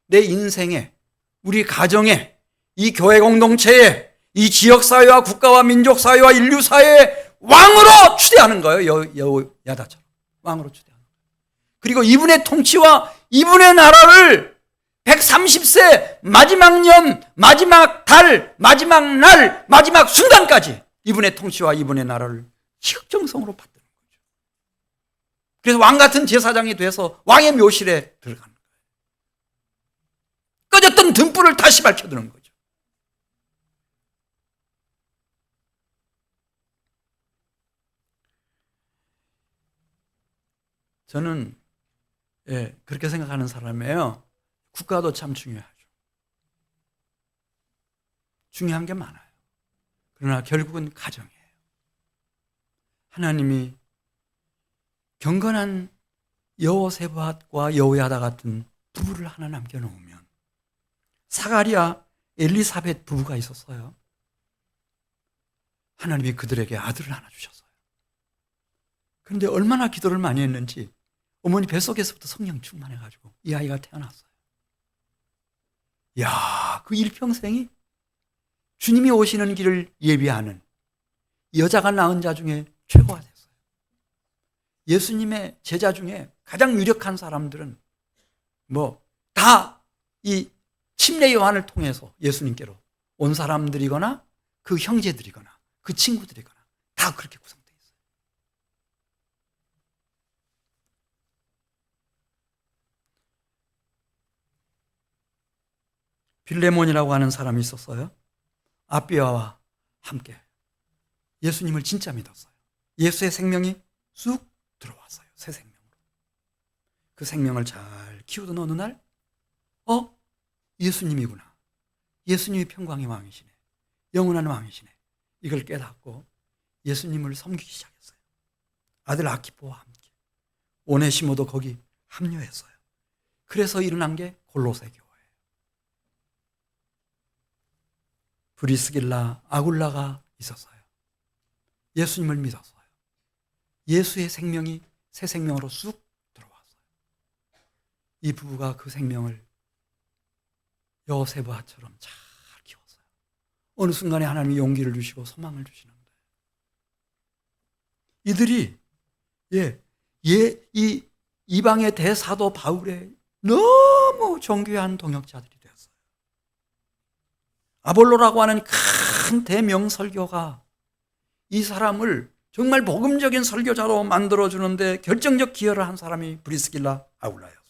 내 인생에, 우리 가정에, 이 교회 공동체에, 이 지역사회와 국가와 민족사회와 인류사회의 왕으로 추대하는 거예요. 여호야다처럼 왕으로 추대하는 거예요. 그리고 이분의 통치와 이분의 나라를 130세 마지막 년, 마지막 달, 마지막 날, 마지막 순간까지 이분의 통치와 이분의 나라를 희극정성으로 받드는 거죠. 그래서 왕 같은 제사장이 돼서 왕의 묘실에 들어가는 거예요. 꺼졌던 등불을 다시 밝혀드는 거죠. 저는 그렇게 생각하는 사람이에요. 국가도 참 중요하죠. 중요한 게 많아요. 그러나 결국은 가정이에요. 하나님이 경건한 여호세밧과 여호야다 같은 부부를 하나 남겨놓으면, 사가랴, 엘리사벳 부부가 있었어요. 하나님이 그들에게 아들을 하나 주셨어요. 그런데 얼마나 기도를 많이 했는지 어머니 뱃속에서부터 성령 충만해가지고 이 아이가 태어났어요. 야, 그 일평생이 주님이 오시는 길을 예비하는 여자가 낳은 자 중에 최고가 됐어요. 예수님의 제자 중에 가장 유력한 사람들은 다 이 침례 요한을 통해서 예수님께로 온 사람들이거나 그 형제들이거나 그 친구들이거나 다 그렇게 구성되어 있어요. 빌레몬이라고 하는 사람이 있었어요. 아비아와 함께 예수님을 진짜 믿었어요. 예수의 생명이 쑥 들어왔어요. 새 생명으로. 그 생명을 잘 키우던 어느 날 예수님이구나. 예수님이 평강의 왕이시네. 영원한 왕이시네. 이걸 깨닫고 예수님을 섬기기 시작했어요. 아들 아키포와 함께. 오네시모도 거기 합류했어요. 그래서 일어난 게 골로새 교회예요. 브리스길라, 아굴라가 있었어요. 예수님을 믿었어요. 예수의 생명이 새 생명으로 쑥 들어왔어요. 이 부부가 그 생명을 여호세바처럼 잘 키웠어요. 어느 순간에 하나님이 용기를 주시고 소망을 주시는데, 이들이 이 이방의 대사도 바울의 너무 존귀한 동역자들이 되었어요. 아볼로라고 하는 큰 대명 설교가 이 사람을 정말 복음적인 설교자로 만들어주는데 결정적 기여를 한 사람이 브리스길라, 아굴라였어요.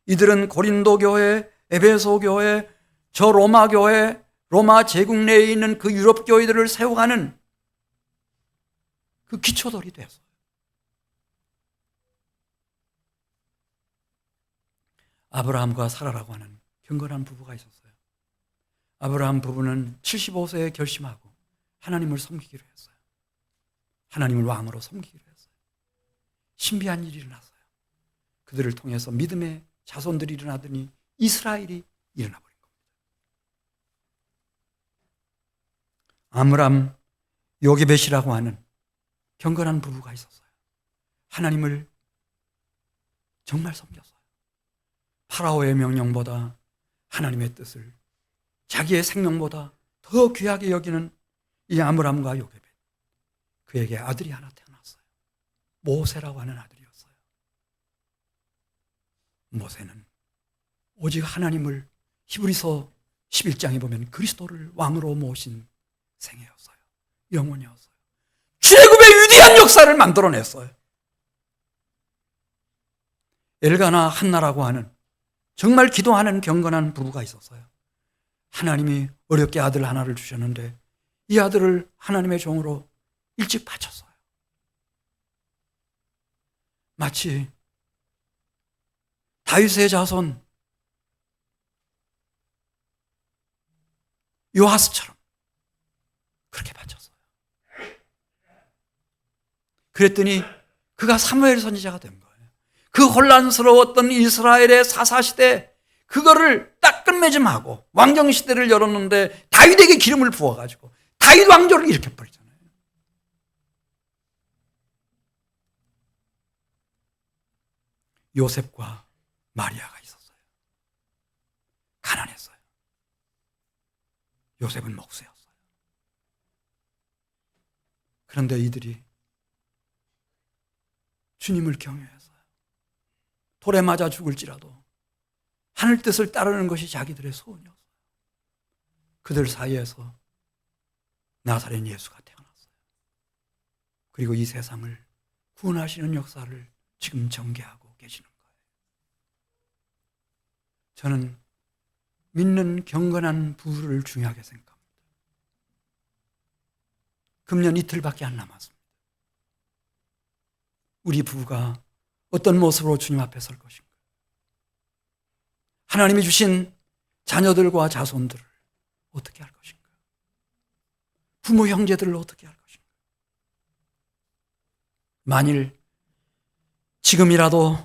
이들은 고린도 교회, 에베소 교회, 저 로마 교회, 로마 제국 내에 있는 그 유럽 교회들을 세워가는 그 기초돌이 되었어요. 아브라함과 사라라고 하는 경건한 부부가 있었어요. 아브라함 부부는 75세에 결심하고 하나님을 섬기기로 했어요. 하나님을 왕으로 섬기기로 했어요. 신비한 일이 일어났어요. 그들을 통해서 믿음의 자손들이 일어나더니 이스라엘이 일어나 버린 겁니다. 아므람, 요게벳이라고 하는 경건한 부부가 있었어요. 하나님을 정말 섬겼어요. 파라오의 명령보다 하나님의 뜻을 자기의 생명보다 더 귀하게 여기는 이 아므람과 요게벳. 그에게 아들이 하나 태어났어요. 모세라고 하는 아들이었어요. 모세는 오직 하나님을 히브리서 11장에 보면 그리스도를 왕으로 모신 생애였어요. 영혼이었어요. 출애굽의 위대한 역사를 만들어냈어요. 엘가나 한나라고 하는 정말 기도하는 경건한 부부가 있었어요. 하나님이 어렵게 아들 하나를 주셨는데 이 아들을 하나님의 종으로 일찍 바쳤어요. 마치 다윗의 자손 요아스처럼 그렇게 바쳤어요. 그랬더니 그가 사무엘 선지자가 된 거예요. 그 혼란스러웠던 이스라엘의 사사시대 그거를 딱 끝맺음하고 왕정시대를 열었는데 다윗에게 기름을 부어가지고 다윗 왕조를 일으켜버리잖아요. 요셉과 마리아가 있었어요. 가난했어요. 요셉은 목수였어요. 그런데 이들이 주님을 경외했어요. 돌에 맞아 죽을지라도 하늘 뜻을 따르는 것이 자기들의 소원이었어요. 그들 사이에서 나사렛 예수가 태어났어요. 그리고 이 세상을 구원하시는 역사를 지금 전개하고 계시는 거예요. 저는 믿는 경건한 부부를 중요하게 생각합니다. 금년 이틀밖에 안 남았습니다. 우리 부부가 어떤 모습으로 주님 앞에 설 것인가? 하나님이 주신 자녀들과 자손들을 어떻게 할 것인가? 부모 형제들을 어떻게 할 것인가? 만일 지금이라도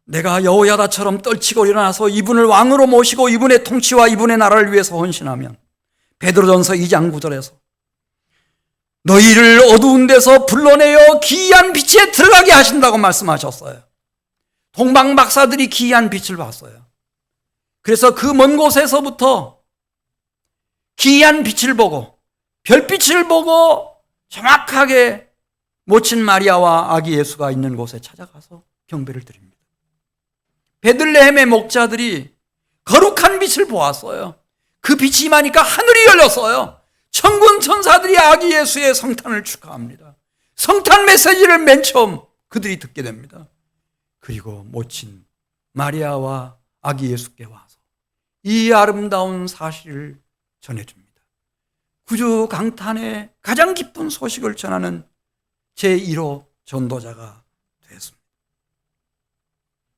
내가 여호야다처럼 떨치고 일어나서 이분을 왕으로 모시고 이분의 통치와 이분의 나라를 위해서 헌신하면 베드로전서 2장 9절에서 너희를 어두운 데서 불러내어 기이한 빛에 들어가게 하신다고 말씀하셨어요. 동방 박사들이 기이한 빛을 봤어요. 그래서 그 먼 곳에서부터 기이한 빛을 보고 별빛을 보고 정확하게 모친 마리아와 아기 예수가 있는 곳에 찾아가서 경배를 드립니다. 베들레헴의 목자들이 거룩한 빛을 보았어요. 그 빛이 임하니까 하늘이 열렸어요. 천군 천사들이 아기 예수의 성탄을 축하합니다. 성탄 메시지를 맨 처음 그들이 듣게 됩니다. 그리고 모친 마리아와 아기 예수께 와서 이 아름다운 사실을 전해줍니다. 구주 강탄의 가장 기쁜 소식을 전하는 제1호 전도자가 되었습니다.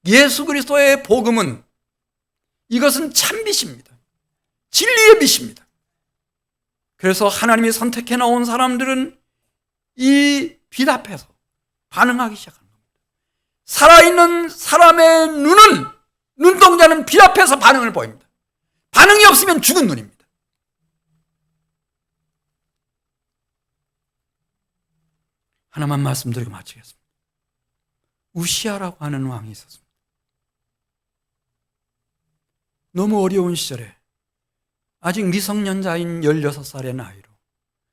예수 그리스도의 복음은 이것은 참빛입니다. 진리의 빛입니다. 그래서 하나님이 선택해 놓은 사람들은 이 빛 앞에서 반응하기 시작합니다. 살아있는 사람의 눈동자는 빛 앞에서 반응을 보입니다. 반응이 없으면 죽은 눈입니다. 하나만 말씀드리고 마치겠습니다. 우시아라고 하는 왕이 있었습니다. 너무 어려운 시절에 아직 미성년자인 16살의 나이로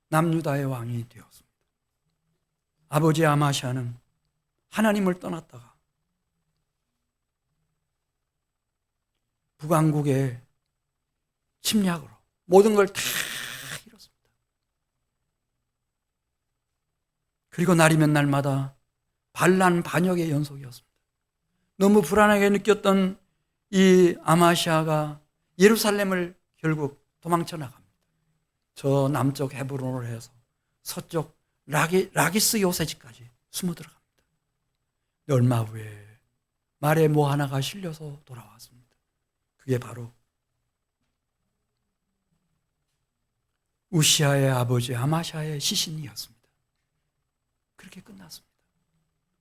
남유다의 왕이 되었습니다. 아버지 아마시아는 하나님을 떠났다가 북왕국의 침략으로 모든 걸 다 잃었습니다. 그리고 날이면 날마다 반란 반역의 연속이었습니다. 너무 불안하게 느꼈던 이 아마시아가 예루살렘을 결국 도망쳐 나갑니다. 저 남쪽 헤브론으로 해서 서쪽 라기스 요새지까지 숨어 들어갑니다. 얼마 후에 말에 뭐 하나가 실려서 돌아왔습니다. 그게 바로 우시아의 아버지 아마시아의 시신이었습니다. 그렇게 끝났습니다.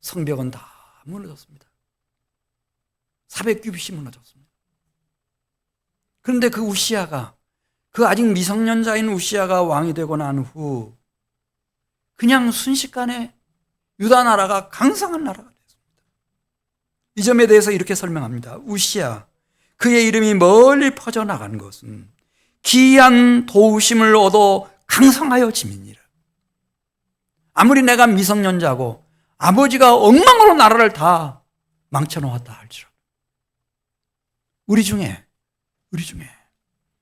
성벽은 다 무너졌습니다. 400규빗이 무너졌습니다. 그런데 그 우시아가, 그 아직 미성년자인 우시아가 왕이 되고 난 후 그냥 순식간에 유다 나라가 강성한 나라가 됐습니다. 이 점에 대해서 이렇게 설명합니다. 우시아, 그의 이름이 멀리 퍼져나간 것은 기이한 도우심을 얻어 강성하여 지민이라. 아무리 내가 미성년자고 아버지가 엉망으로 나라를 다 망쳐놓았다 할지라도 우리 중에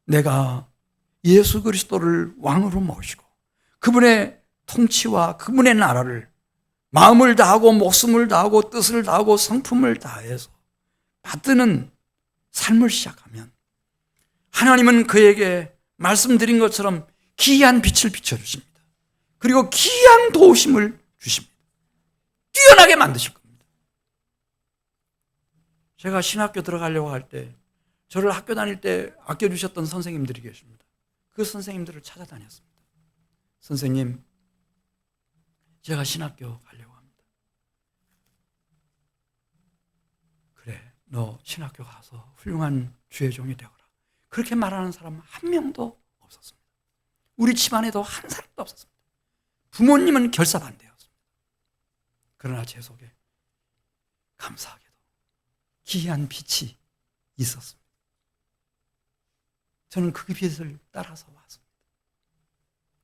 내가 예수 그리스도를 왕으로 모시고 그분의 통치와 그분의 나라를 마음을 다하고 목숨을 다하고 뜻을 다하고 성품을 다해서 받드는 삶을 시작하면 하나님은 그에게 말씀드린 것처럼 기이한 빛을 비춰주십니다. 그리고 기이한 도우심을 주십니다. 뛰어나게 만드실 겁니다. 제가 신학교 들어가려고 할 때 저를 학교 다닐 때 아껴주셨던 선생님들이 계십니다. 그 선생님들을 찾아다녔습니다. 선생님, 제가 신학교 가려고 합니다. 그래, 너 신학교 가서 훌륭한 주의 종이 되어라. 그렇게 말하는 사람 한 명도 없었습니다. 우리 집안에도 한 사람도 없었습니다. 부모님은 결사반대였습니다. 그러나 제 속에 감사하게도 기이한 빛이 있었습니다. 저는 그 빛을 따라서 왔습니다.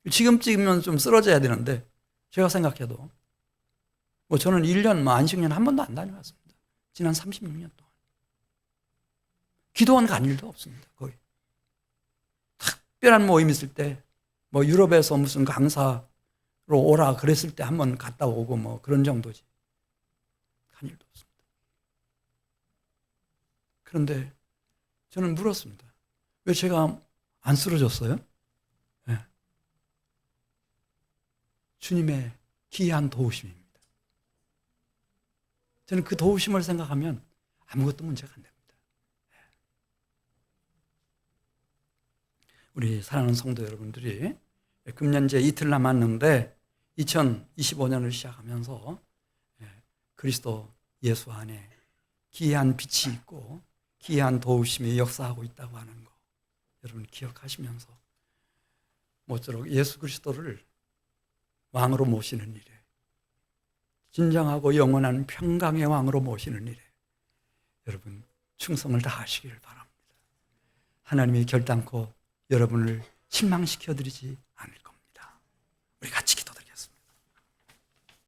지금쯤이면 좀 쓰러져야 되는데 제가 생각해도 저는 1년, 안식년 한 번도 안 다녀왔습니다. 지난 36년 동안. 기도원 간 일도 없습니다. 거의. 특별한 모임 있을 때 유럽에서 무슨 강사로 오라 그랬을 때 한 번 갔다 오고 그런 정도지. 간 일도 없습니다. 그런데 저는 물었습니다. 왜 제가 안 쓰러졌어요? 네. 주님의 기이한 도우심입니다. 저는 그 도우심을 생각하면 아무것도 문제가 안 됩니다. 우리 사랑하는 성도 여러분들이 금년제 이틀 남았는데 2025년을 시작하면서 그리스도 예수 안에 기이한 빛이 있고 기이한 도우심이 역사하고 있다고 하는 거 여러분 기억하시면서 모쪼록 예수 그리스도를 왕으로 모시는 일에 진정하고 영원한 평강의 왕으로 모시는 일에 여러분 충성을 다하시길 바랍니다. 하나님이 결단코 여러분을 실망시켜드리지